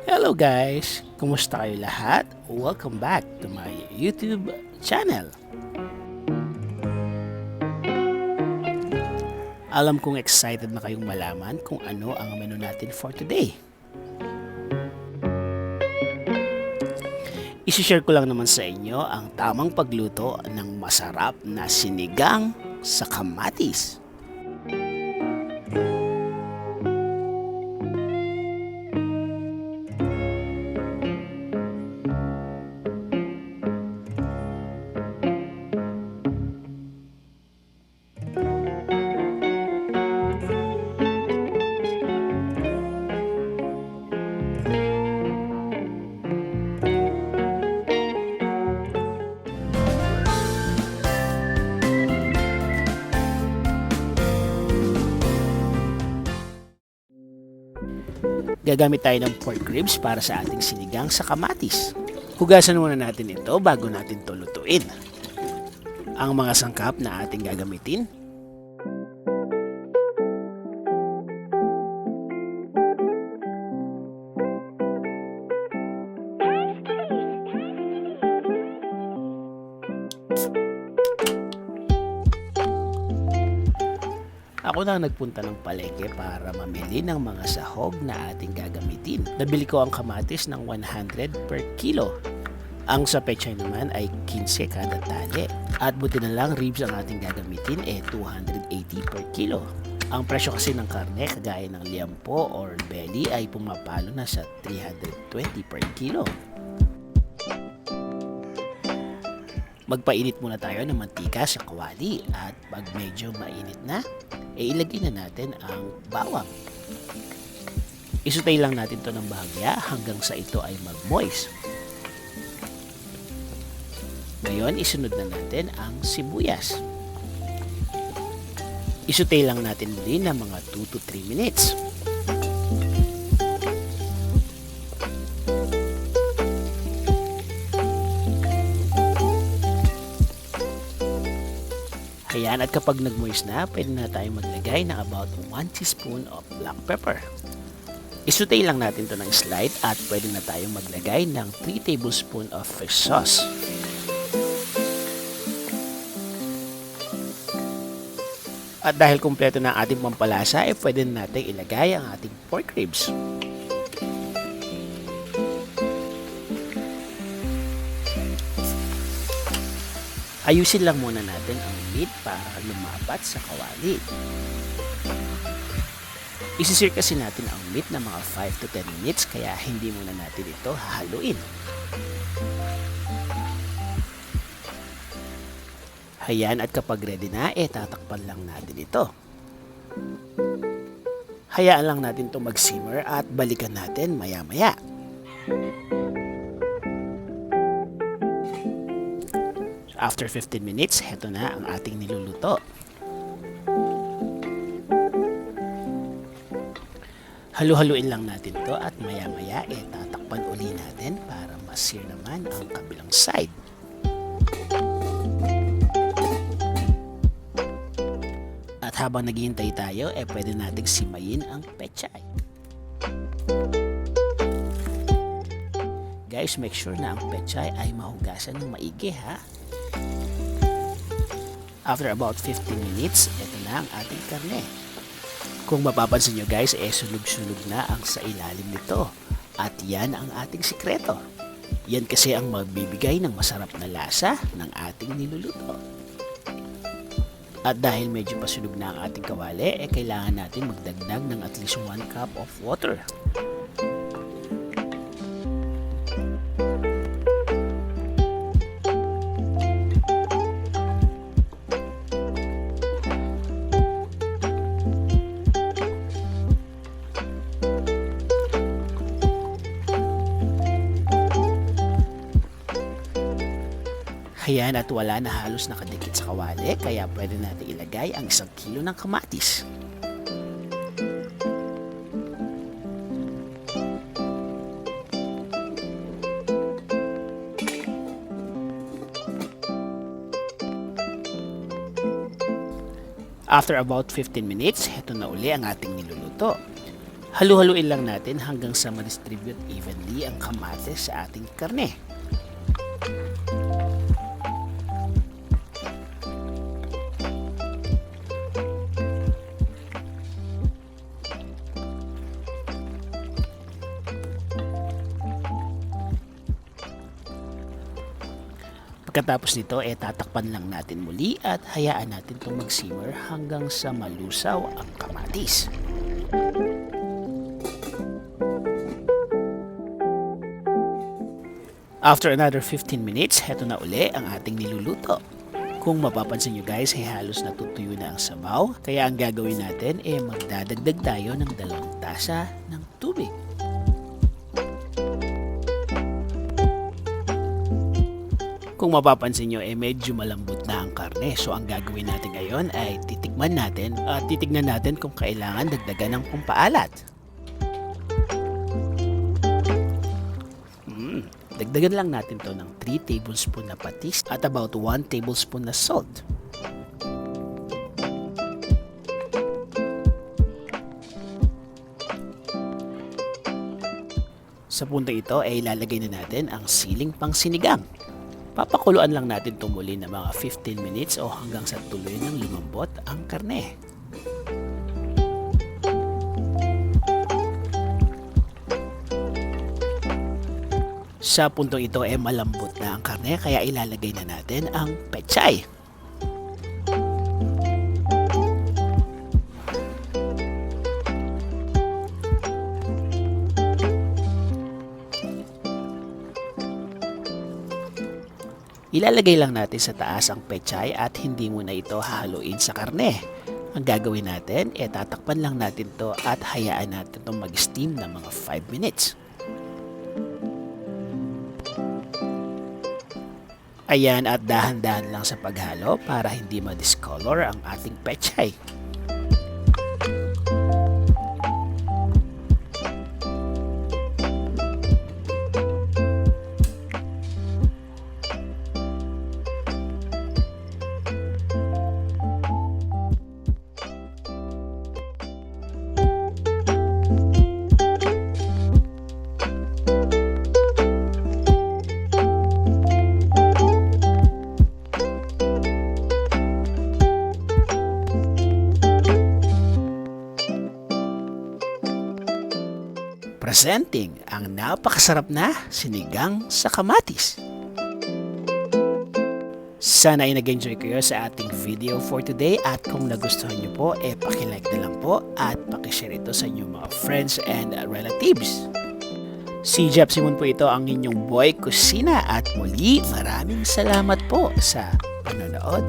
Hello guys! Kumusta kayo lahat? Welcome back to my YouTube channel. Alam kong excited na kayong malaman kung ano ang menu natin for today. Isishare ko lang naman sa inyo ang tamang pagluto ng masarap na sinigang sa kamatis. Gagamit tayo ng pork ribs para sa ating sinigang sa kamatis. Hugasan muna natin ito bago natin ito lutuin. Ang mga sangkap na ating gagamitin: ako na nagpunta ng palengke para mamili ng mga sahog na ating gagamitin. Nabili ko ang kamatis ng 100 per kilo. Ang sa pechay naman ay 15 kada tali. At buti na lang ribs ang ating gagamitin 280 per kilo. Ang presyo kasi ng karne kagaya ng liampo or belly ay pumapalo na sa 320 per kilo. Magpainit muna tayo ng mantika sa kawali at pag medyo mainit na, ilagay na natin ang bawang. Isutay lang natin ito ng bahagya hanggang sa ito ay mag-moist. Ngayon, isunod na natin ang sibuyas. Isutay lang natin muli ng mga 2 to 3 minutes. Ayan, at kapag nag-moist na, pwede na tayo maglagay ng about 1 teaspoon of black pepper. Isutay lang natin ito ng slight at pwede na tayo maglagay ng 3 tablespoon of fish sauce. At dahil kumpleto na ang ating pampalasa, pwede na natin ilagay ang ating pork ribs. Ayusin lang muna natin ang meat para lumapat sa kawali. Isisir kasi natin ang meat na mga 5 to 10 minutes kaya hindi muna natin ito hahaluin. Ayan, at kapag ready na, tatakpan lang natin ito. Hayaan lang natin ito mag-simmer at balikan natin maya-maya. After 15 minutes, heto na ang ating niluluto. Halu-haluin lang natin to at maya-maya tatakpan uli natin para ma-sear naman ang kabilang side. At habang naghihintay tayo, pwede nating simayin ang pechay. Guys, make sure na ang pechay ay mahugasan ng maigi ha. After about 15 minutes, ito na ang ating karne. Kung mapapansin nyo guys, sunog-sunog na ang sa ilalim nito. At yan ang ating sikreto. Yan kasi ang magbibigay ng masarap na lasa ng ating niluluto. At dahil medyo pasunog na ang ating kawali, kailangan natin magdagdag ng at least 1 cup of water. Ayan, at wala na halos nakadikit sa kawali kaya pwede natin ilagay ang 1 kilo ng kamatis. After about 15 minutes, heto na uli ang ating niluluto. Halu-haluin lang natin hanggang sa ma-distribute evenly ang kamatis sa ating karne. Pagkatapos nito, tatakpan lang natin muli at hayaan natin itong mag-simmer hanggang sa malusaw ang kamatis. After another 15 minutes, heto na uli ang ating niluluto. Kung mapapansin nyo guys, halos natutuyo na ang sabaw. Kaya ang gagawin natin magdadagdag tayo ng 2 tasa ng tubig. Kung mapapansin nyo, medyo malambot na ang karne. So, ang gagawin natin ngayon ay titikman natin at titignan natin kung kailangan dagdagan ng pampaalat. Dagdagan lang natin to ng 3 tablespoon na patis at about 1 tablespoon na salt. Sa punto ito ay ilalagay na natin ang siling pang sinigang. Papakuluan lang natin ito muli ng mga 15 minutes o hanggang sa tuloy ng lumambot ang karne. Sa puntong ito malambot na ang karne kaya ilalagay na natin ang pechay. Ilalagay lang natin sa taas ang pechay at hindi muna ito hahaluin sa karne. Ang gagawin natin, tatakpan lang natin to at hayaan natin itong mag-steam ng mga 5 minutes. Ayan, at dahan-dahan lang sa paghalo para hindi ma-discolor ang ating pechay. Presenting ang napakasarap na sinigang sa kamatis. Sana ay nag-enjoy kayo sa ating video for today at kung nagustuhan nyo po, pakilike na lang po at pakishare ito sa inyong mga friends and relatives. Si Jeff Simon po ito ang inyong boy kusina at muli maraming salamat po sa panonood.